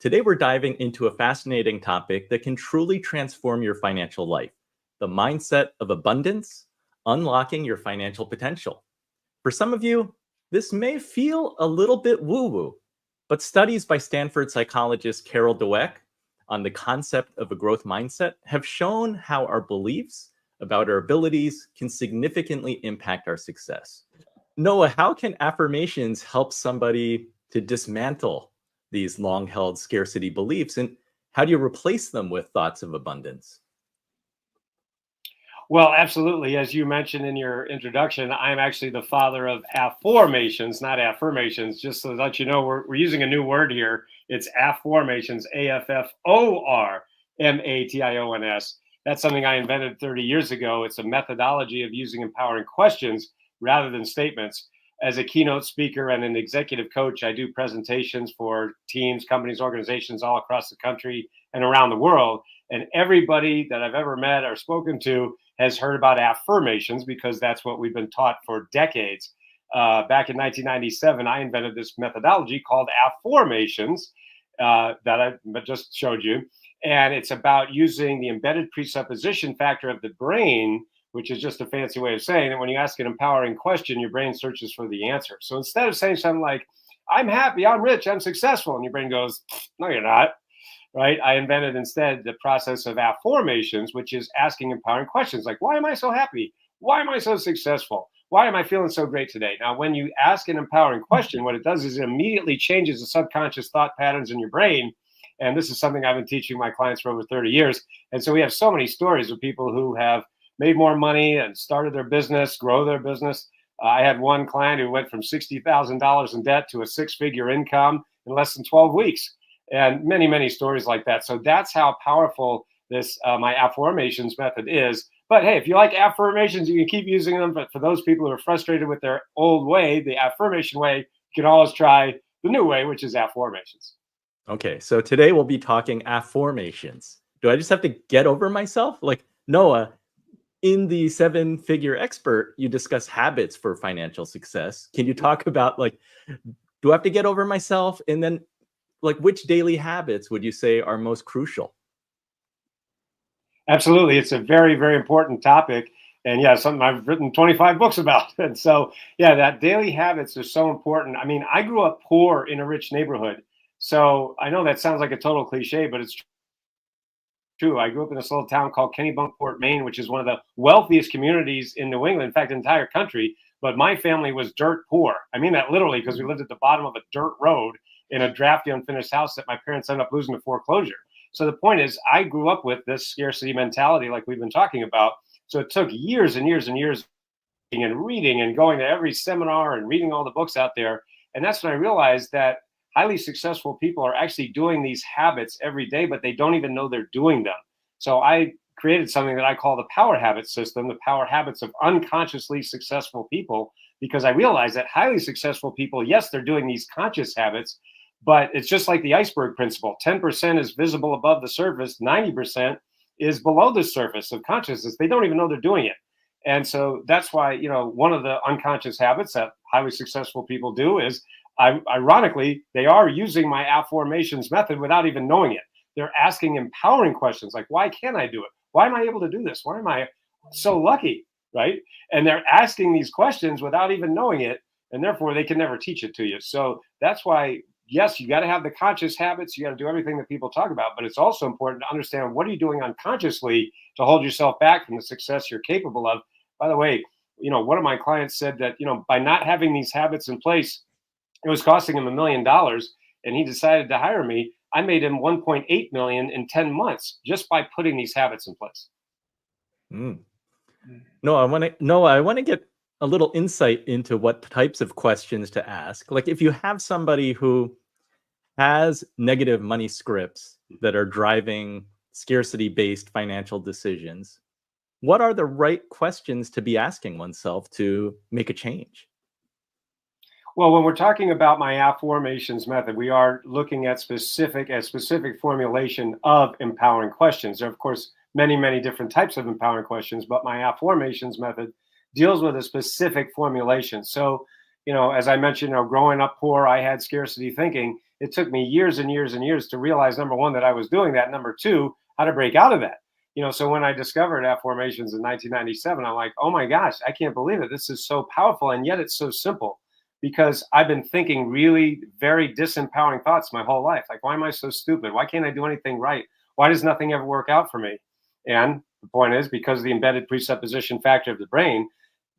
Today, we're diving into a fascinating topic that can truly transform your financial life: the mindset of abundance, unlocking your financial potential. For some of you, this may feel a little bit woo woo, but studies by Stanford psychologist Carol Dweck on the concept of a growth mindset have shown how our beliefs about our abilities can significantly impact our success. Noah, how can affirmations help somebody to dismantle these long held scarcity beliefs? And how do you replace them with thoughts of abundance? Well, absolutely. As you mentioned in your introduction, I'm actually the father of afformations, not affirmations. Just to let you know, we're using a new word here. It's afformations, AFFORMATIONS. That's something I invented 30 years ago. It's a methodology of using empowering questions rather than statements. As a keynote speaker and an executive coach, I do presentations for teams, companies, organizations all across the country and around the world. And everybody that I've ever met or spoken to has heard about affirmations because that's what we've been taught for decades. Back in 1997, I invented this methodology called Affirmations that I just showed you. And it's about using the embedded presupposition factor of the brain, which is just a fancy way of saying that when you ask an empowering question, your brain searches for the answer. So instead of saying something like, I'm happy, I'm rich, I'm successful, and your brain goes, no, you're not. Right? I invented instead the process of affirmations, which is asking empowering questions like, why am I so happy? Why am I so successful? Why am I feeling so great today? Now, when you ask an empowering question, what it does is it immediately changes the subconscious thought patterns in your brain. And this is something I've been teaching my clients for over 30 years. And so we have so many stories of people who have made more money and started their business, grow their business. I had one client who went from $60,000 in debt to a six-figure income in less than 12 weeks. And many, many stories like that. So that's how powerful this my affirmations method is. But hey, if you like affirmations, you can keep using them. But for those people who are frustrated with their old way, the affirmation way, you can always try the new way, which is affirmations. Okay, so today we'll be talking affirmations. Do I just have to get over myself? Like Noah, in the seven-figure expert, you discuss habits for financial success. Can you talk about, like, do I have to get over myself? And then, like, which daily habits would you say are most crucial? Absolutely. It's a very, very important topic. And yeah, something I've written 25 books about. And so, yeah, that daily habits are so important. I mean, I grew up poor in a rich neighborhood. So I know that sounds like a total cliche, but it's true. I grew up in this little town called Kennebunkport, Maine, which is one of the wealthiest communities in New England, in fact, the entire country. But my family was dirt poor. I mean that literally because we lived at the bottom of a dirt road in a drafty, unfinished house that my parents ended up losing to foreclosure. So the point is, I grew up with this scarcity mentality like we've been talking about. So it took years and years and years and reading and going to every seminar and reading all the books out there. And that's when I realized that highly successful people are actually doing these habits every day, but they don't even know they're doing them. So I created something that I call the power habit system, the power habits of unconsciously successful people, because I realized that highly successful people, yes, they're doing these conscious habits, but it's just like the iceberg principle. 10% is visible above the surface, 90% is below the surface of consciousness. They don't even know they're doing it. And so that's why, one of the unconscious habits that highly successful people do is, ironically, they are using my affirmations method without even knowing it. They're asking empowering questions like, why can't I do it? Why am I able to do this? Why am I so lucky? Right? And they're asking these questions without even knowing it. And therefore, they can never teach it to you. So that's why, yes, you got to have the conscious habits. You got to do everything that people talk about. But it's also important to understand, what are you doing unconsciously to hold yourself back from the success you're capable of? By the way, one of my clients said that, by not having these habits in place, it was costing him $1 million, and he decided to hire me. I made him 1.8 million in 10 months just by putting these habits in place. No, I want to get a little insight into what types of questions to ask. Like, if you have somebody who has negative money scripts that are driving scarcity-based financial decisions, what are the right questions to be asking oneself to make a change? Well, when we're talking about my affirmations method, we are looking at a specific formulation of empowering questions. There are, of course, many, many different types of empowering questions, but my affirmations method deals with a specific formulation. So, as I mentioned, growing up poor, I had scarcity thinking. it took me years and years and years to realize, number one, that I was doing that. Number two, how to break out of that. So when I discovered Affirmations in 1997, I'm like, oh my gosh, I can't believe it. This is so powerful. And yet it's so simple, because I've been thinking really very disempowering thoughts my whole life. Like, why am I so stupid? Why can't I do anything right? Why does nothing ever work out for me? And the point is, because of the embedded presupposition factor of the brain,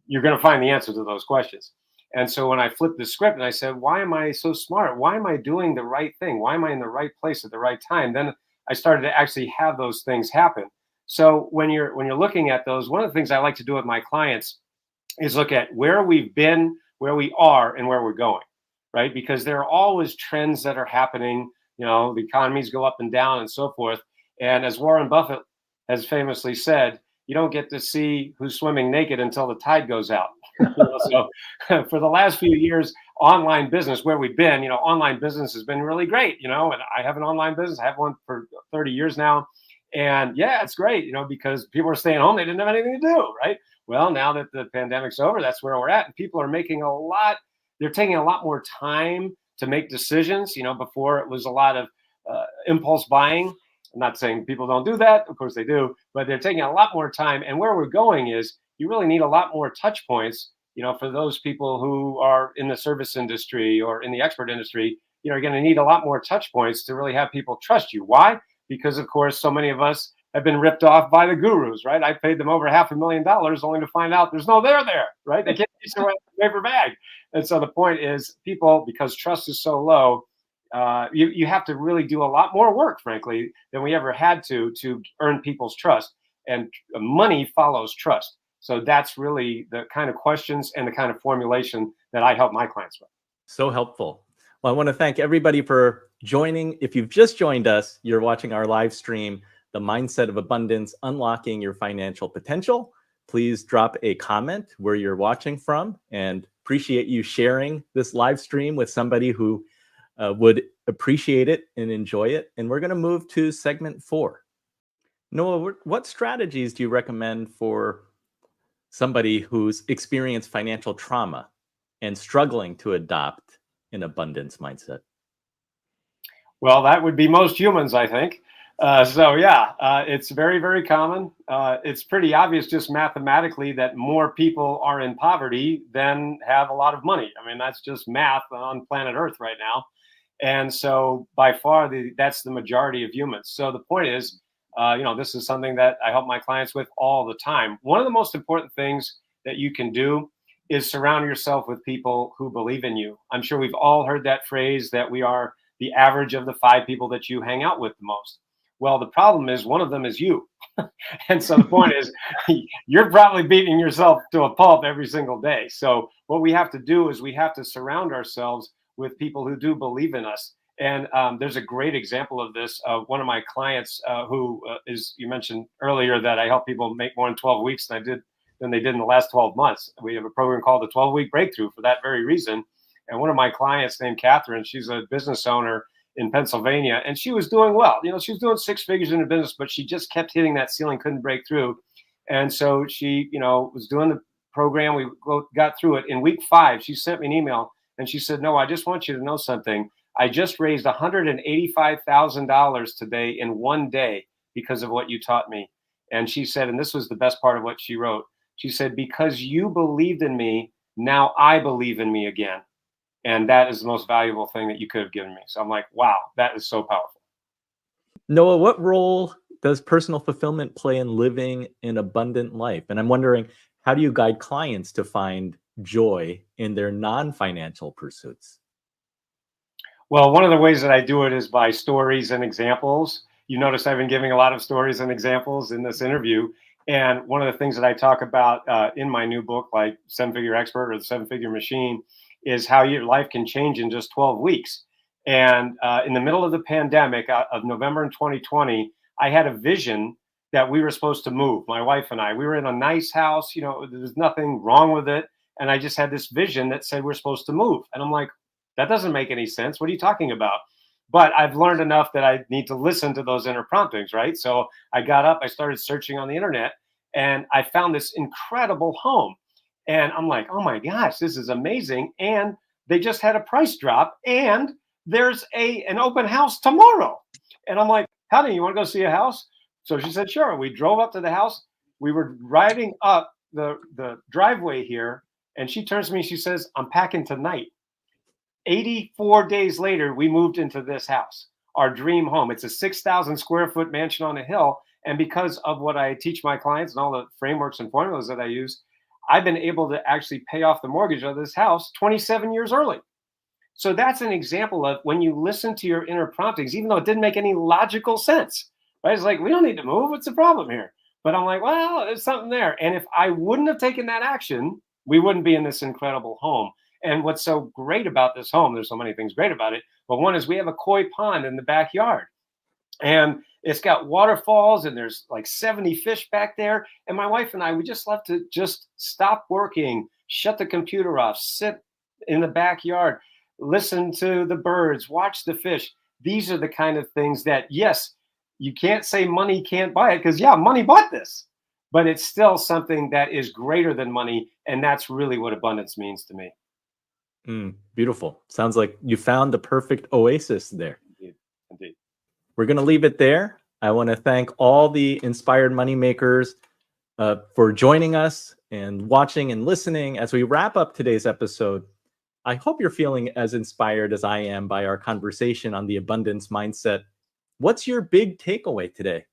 you're going to find the answer to those questions. And so when I flipped the script and I said, why am I so smart? Why am I doing the right thing? Why am I in the right place at the right time? Then I started to actually have those things happen. So when you're looking at those, one of the things I like to do with my clients is look at where we've been, where we are, and where we're going, right? Because there are always trends that are happening. The economies go up and down and so forth. And as Warren Buffett has famously said, you don't get to see who's swimming naked until the tide goes out. So for the last few years, online business, where we've been, online business has been really great, and I have an online business. I have one for 30 years now. And yeah, it's great, because people are staying home. They didn't have anything to do, right? Well, now that the pandemic's over, that's where we're at. And people are they're taking a lot more time to make decisions. Before it was a lot of impulse buying. I'm not saying people don't do that. Of course they do, but they're taking a lot more time. And where we're going is you really need a lot more touch points, for those people who are in the service industry or in the expert industry. You're going to need a lot more touch points to really have people trust you. Why? Because, of course, so many of us have been ripped off by the gurus, right? I paid them over $500,000 only to find out there's no there, right? They can't use their paper bag. And so the point is, people, because trust is so low, you have to really do a lot more work, frankly, than we ever had to earn people's trust. And money follows trust. So that's really the kind of questions and the kind of formulation that I help my clients with. So helpful. Well, I want to thank everybody for joining. If you've just joined us, you're watching our live stream, The Mindset of Abundance, Unlocking Your Financial Potential. Please drop a comment where you're watching from, and appreciate you sharing this live stream with somebody who would appreciate it and enjoy it. And we're going to move to segment 4. Noah, what strategies do you recommend for somebody who's experienced financial trauma and struggling to adopt an abundance mindset? Well, that would be most humans, I think. It's very, very common. It's pretty obvious just mathematically that more people are in poverty than have a lot of money. I mean, that's just math on planet Earth right now. And so by far, that's the majority of humans. So the point is, this is something that I help my clients with all the time. One of the most important things that you can do is surround yourself with people who believe in you. I'm sure we've all heard that phrase that we are the average of the 5 people that you hang out with the most. Well, the problem is one of them is you. And so the point is, you're probably beating yourself to a pulp every single day. So what we have to do is we have to surround ourselves with people who do believe in us. And there's a great example of this. One of my clients who is, you mentioned earlier that I help people make more than 12 weeks than they did in the last 12 months. We have a program called the 12-Week Breakthrough for that very reason. And one of my clients named Catherine, she's a business owner in Pennsylvania, and she was doing well. She was doing 6 figures in her business, but she just kept hitting that ceiling, couldn't break through. And so she, was doing the program. We got through it. In week 5, she sent me an email and she said, "No, I just want you to know something. I just raised $185,000 today in one day because of what you taught me." And she said, and this was the best part of what she wrote, she said, "Because you believed in me, now I believe in me again. And that is the most valuable thing that you could have given me." So I'm like, wow, that is so powerful. Noah, what role does personal fulfillment play in living an abundant life? And I'm wondering, how do you guide clients to find joy in their non-financial pursuits? Well, one of the ways that I do it is by stories and examples. You notice I've been giving a lot of stories and examples in this interview. And one of the things that I talk about in my new book, like 7-Figure Expert or the 7-Figure Machine, is how your life can change in just 12 weeks. And in the middle of the pandemic of November in 2020, I had a vision that we were supposed to move, my wife and I. We were in a nice house, there's nothing wrong with it. And I just had this vision that said we're supposed to move. And I'm like, that doesn't make any sense. What are you talking about? But I've learned enough that I need to listen to those inner promptings, right? So I got up, I started searching on the internet, and I found this incredible home. And I'm like, oh my gosh, this is amazing. And they just had a price drop, and there's an open house tomorrow. And I'm like, honey, you want to go see a house? So she said, sure. We drove up to the house. We were riding up the driveway here. And she turns to me, she says, I'm packing tonight. 84 days later, we moved into this house, our dream home. It's a 6,000 square foot mansion on a hill. And because of what I teach my clients and all the frameworks and formulas that I use, I've been able to actually pay off the mortgage of this house 27 years early. So that's an example of when you listen to your inner promptings, even though it didn't make any logical sense, right? It's like, we don't need to move. What's the problem here? But I'm like, well, there's something there. And if I wouldn't have taken that action, we wouldn't be in this incredible home. And what's so great about this home, there's so many things great about it, but one is we have a koi pond in the backyard. And it's got waterfalls and there's like 70 fish back there. And my wife and I, we just love to just stop working, shut the computer off, sit in the backyard, listen to the birds, watch the fish. These are the kind of things that, yes, you can't say money can't buy it because, yeah, money bought this, but it's still something that is greater than money. And that's really what abundance means to me. Beautiful. Sounds like you found the perfect oasis there. Indeed. Indeed. We're going to leave it there. I want to thank all the inspired moneymakers for joining us and watching and listening. As we wrap up today's episode, I hope you're feeling as inspired as I am by our conversation on the abundance mindset. What's your big takeaway today?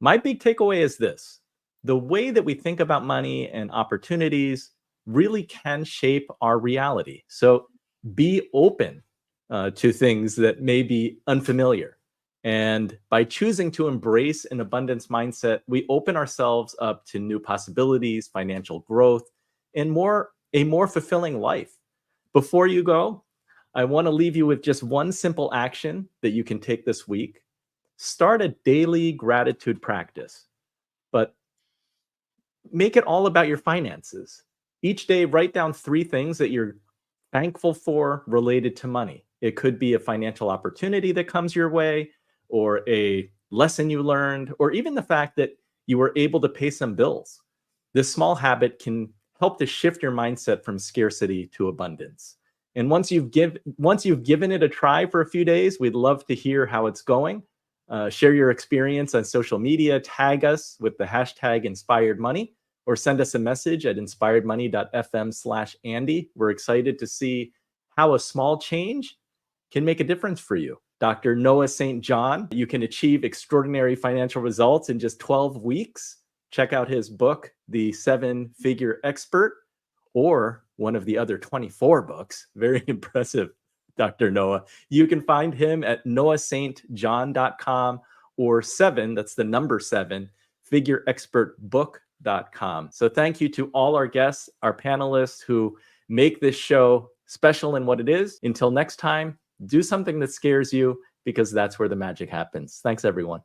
My big takeaway is this: the way that we think about money and opportunities really can shape our reality. So be open to things that may be unfamiliar. And by choosing to embrace an abundance mindset, we open ourselves up to new possibilities, financial growth, and a more fulfilling life. Before you go, I want to leave you with just one simple action that you can take this week. Start a daily gratitude practice, but make it all about your finances. Each day, write down 3 things that you're thankful for related to money. It could be a financial opportunity that comes your way, or a lesson you learned, or even the fact that you were able to pay some bills. This small habit can help to shift your mindset from scarcity to abundance. And once you've given it a try for a few days, we'd love to hear how it's going. Share your experience on social media, tag us with the hashtag #InspiredMoney, or send us a message at inspiredmoney.fm/Andy. We're excited to see how a small change can make a difference for you. Dr. Noah St. John, you can achieve extraordinary financial results in just 12 weeks. Check out his book, The 7-Figure Expert, or one of the other 24 books. Very impressive, Dr. Noah. You can find him at noahstjohn.com, or 7, that's the number 7, figureexpertbook.com. So thank you to all our guests, our panelists who make this show special in what it is. Until next time, do something that scares you, because that's where the magic happens. Thanks, everyone.